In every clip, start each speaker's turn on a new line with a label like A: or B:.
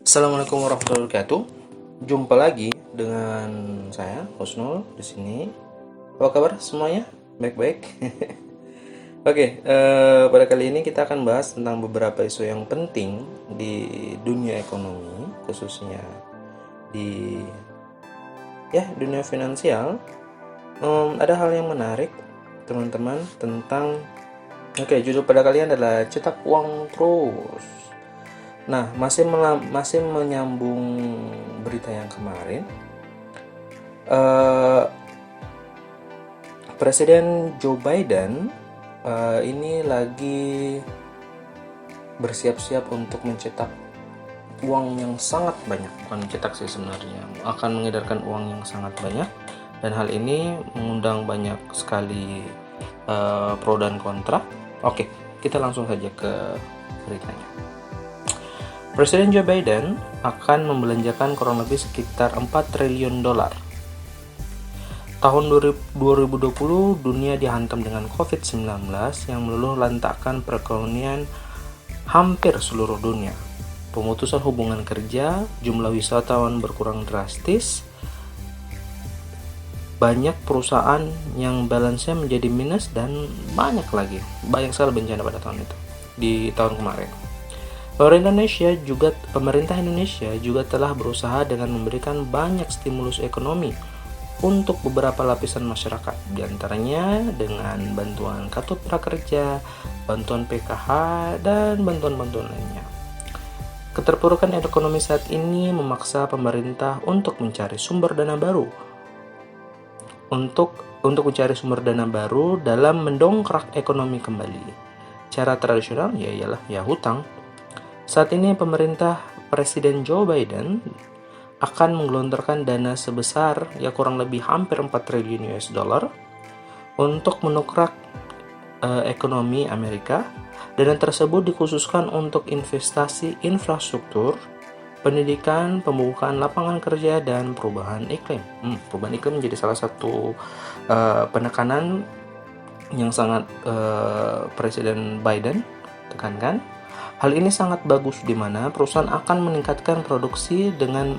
A: Assalamualaikum warahmatullahi wabarakatuh. Jumpa lagi dengan saya Husnul di sini. Apa kabar semuanya? Baik-baik. Oke, pada kali ini kita akan bahas tentang beberapa isu yang penting di dunia ekonomi, khususnya di dunia finansial. Ada hal yang menarik, teman-teman, tentang judul pada kalian adalah cetak uang terus. Nah, masih menyambung berita yang kemarin. Presiden Joe Biden ini lagi bersiap-siap untuk mencetak uang yang sangat banyak. Bukan mencetak sih sebenarnya, akan mengedarkan uang yang sangat banyak. Dan hal ini mengundang banyak sekali pro dan kontra. Oke, kita langsung saja ke beritanya. Presiden Joe Biden akan membelanjakan kurang lebih sekitar 4 triliun dolar. Tahun 2020 dunia dihantam dengan COVID-19 yang meluluh lantakkan perekonomian hampir seluruh dunia. Pemutusan hubungan kerja, jumlah wisatawan berkurang drastis, banyak perusahaan yang balance-nya menjadi minus, dan banyak sekali bencana pada tahun itu, di tahun kemarin. Pemerintah Indonesia juga telah berusaha dengan memberikan banyak stimulus ekonomi untuk beberapa lapisan masyarakat, diantaranya dengan bantuan kartu prakerja, bantuan PKH, dan bantuan-bantuan lainnya. Keterpurukan ekonomi saat ini memaksa pemerintah untuk mencari sumber dana baru dalam mendongkrak ekonomi kembali. Cara tradisional ialah hutang. Saat ini Presiden Joe Biden akan menggelontorkan dana sebesar kurang lebih hampir 4 triliun US dollar untuk menukrak ekonomi Amerika. Dana tersebut dikhususkan untuk investasi infrastruktur, pendidikan, pembukaan lapangan kerja, dan perubahan iklim. Perubahan iklim menjadi salah satu penekanan yang sangat Presiden Biden tekankan. Hal ini sangat bagus di mana perusahaan akan meningkatkan produksi. Dengan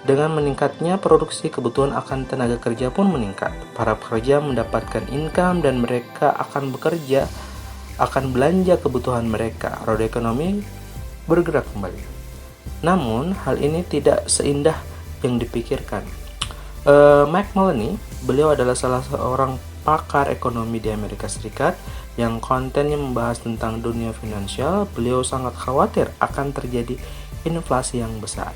A: meningkatnya produksi, kebutuhan akan tenaga kerja pun meningkat. Para pekerja mendapatkan income dan mereka akan belanja kebutuhan mereka. Roda ekonomi bergerak kembali. Namun, hal ini tidak seindah yang dipikirkan. Mike Maloney, beliau adalah salah seorang pakar ekonomi di Amerika Serikat yang kontennya membahas tentang dunia finansial. Beliau sangat khawatir akan terjadi inflasi yang besar.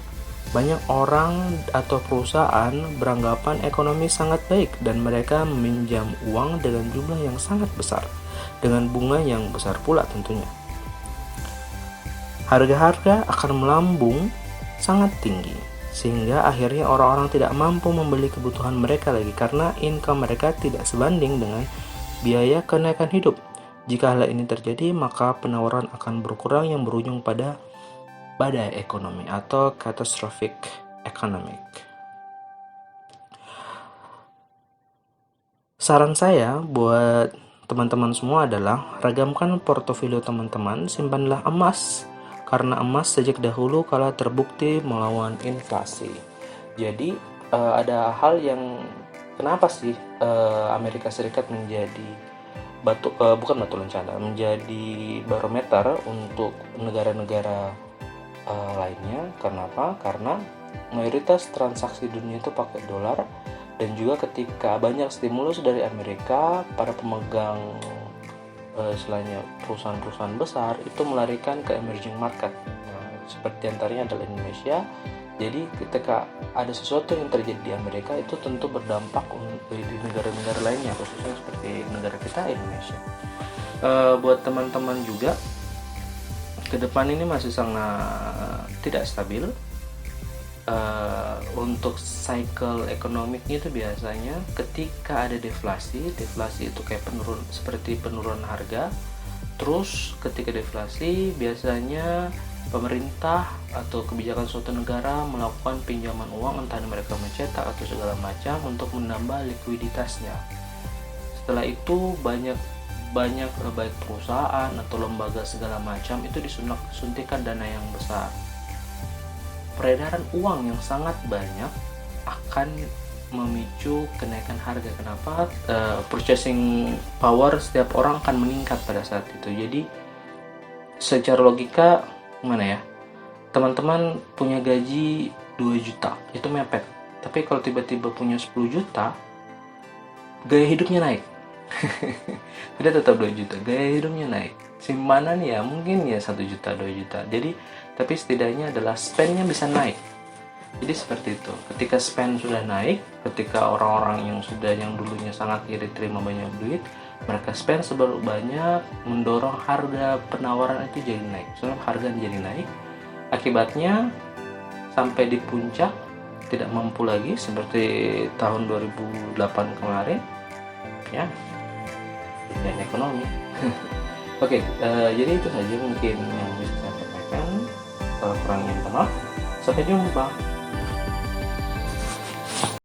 A: Banyak orang atau perusahaan beranggapan ekonomi sangat baik dan mereka meminjam uang dengan jumlah yang sangat besar, dengan bunga yang besar pula tentunya. Harga-harga akan melambung sangat tinggi, sehingga akhirnya orang-orang tidak mampu membeli kebutuhan mereka lagi karena income mereka tidak sebanding dengan biaya kenaikan hidup. Jika hal ini terjadi, maka penawaran akan berkurang yang berujung pada badai ekonomi atau catastrophic economic. Saran saya buat teman-teman semua adalah ragamkan portofolio teman-teman, simpanlah emas karena emas sejak dahulu kala terbukti melawan inflasi. Jadi ada hal yang kenapa sih Amerika Serikat menjadi menjadi barometer untuk negara-negara lainnya. Kenapa? Karena mayoritas transaksi dunia itu pakai dolar, dan juga ketika banyak stimulus dari Amerika, para pemegang selainnya perusahaan-perusahaan besar itu melarikan ke emerging market. Seperti antaranya adalah Indonesia. Jadi ketika ada sesuatu yang terjadi di Amerika, itu tentu berdampak di negara-negara lainnya, khususnya seperti negara kita, Indonesia. Buat teman-teman juga, ke depan ini masih sangat tidak stabil. Untuk cycle ekonomiknya itu biasanya ketika ada deflasi itu kayak seperti penurunan harga. Terus ketika deflasi biasanya pemerintah atau kebijakan suatu negara melakukan pinjaman uang, entah mereka mencetak atau segala macam, untuk menambah likuiditasnya. Setelah itu banyak baik perusahaan atau lembaga segala macam itu disuntikan dana yang besar. peredaran uang yang sangat banyak akan memicu kenaikan harga. Kenapa? Purchasing power setiap orang akan meningkat pada saat itu. Jadi secara logika gimana ya, teman-teman punya gaji 2 juta itu mepet, tapi kalau tiba-tiba punya 10 juta, gaya hidupnya naik. Tidak tetap 2 juta, gaya hidupnya naik. Simpanan ya mungkin ya 1 juta 2 juta. Jadi tapi setidaknya adalah spendnya bisa naik. Jadi seperti itu. Ketika spend sudah naik, ketika orang-orang yang dulunya sangat iri terima banyak duit, mereka spend sebanyak banyak, mendorong harga penawaran itu jadi naik. Soalnya harga jadi naik, akibatnya sampai di puncak tidak mampu lagi seperti tahun 2008 kemarin, ya, dan ekonomi. Oke, jadi itu saja mungkin yang bisa saya sampaikan. Kalau kurangnya minta maaf. Sampai jumpa.